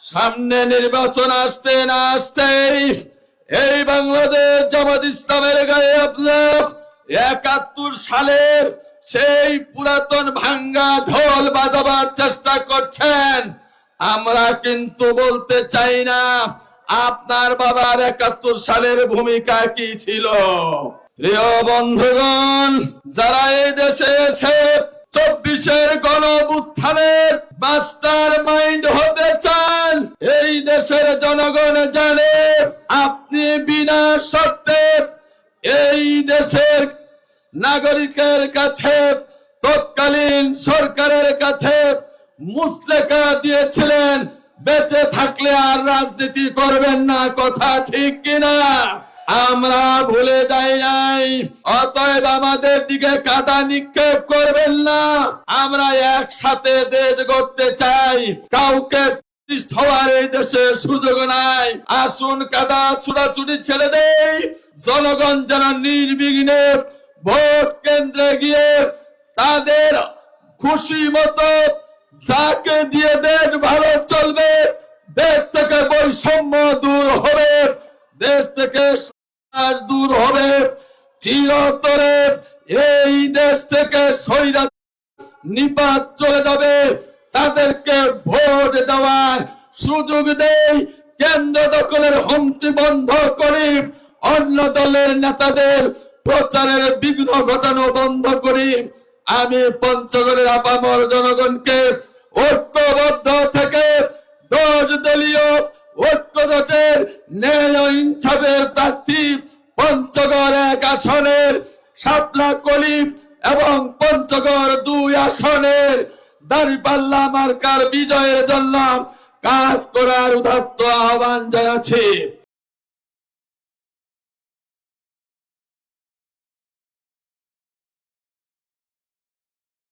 সামনে নির্বাচন আসতে না আসতেই এই বাংলাদেশ জামাত ইসলামের গায়ে আপনার ৭১ সালের সেই পুরাতন ভাঙ্গা ঢোল বাজাবার চেষ্টা করছেন। আমরা কিন্তু বলতে চাই না আপনার বাবার ৭১ সালের ভূমিকা কি ছিল। প্রিয় বন্ধুগণ, যারা এই দেশে এসে ২৪-এর গণঅভ্যুত্থানের মাস্টার মাইন্ড হতে চান, এই দেশের জনগণ জানে আপনি বিনা শর্তে এই দেশের নাগরিকের কাছে, তৎকালীন সরকারের কাছে মুচলেকা দিয়েছিলেন, বেঁচে থাকলে আর রাজনীতি করবেন না। কথা ঠিক কিনা? আমরা ভুলে যাই নাই। অতএব আমাদের দিকে কাদা নিক্ষেপ করবেন না। আমরা একসাথে দেশ গড়তে চাই। কাউকে হওয়ার এই দেশে সুযোগ নাই। আসুন কাদা ছুটাছুটি ছেড়ে দেই। জনগণ যেন নির্বিঘ্নে ভোট কেন্দ্রে গিয়ে তাদের খুশি মতো যাকে দিয়ে দেশ ভালো চলবে, দেশ থেকে বৈষম্য দূর হবে, দেশ থেকে দূর হবে, চিরতরে এই দেশ থেকে স্বৈরাচার নিপাত চলে যাবে, তাদেরকে ভোট দেওয়ার সুযোগ দেই। কেন্দ্র দখলের হুমকি বন্ধ করি, অন্য দলের নেতাদের প্রচারের বিঘ্ন ঘটানো বন্ধ করি। আমি পঞ্চগড়ের আপামর জনগণকে ঐক্যবদ্ধ থেকে ১০ দলীয় ঐক্যজোটের ন্যায় ইনসাফের প্রার্থী পঞ্চগড় ১ আসনের শাপলা কলি এবং পঞ্চগড় ২ আসনের দাঁড়িপাল্লা মার্কার বিজয়ের জন্য কাজ করার উদাত্ত আহ্বান জানাচ্ছি।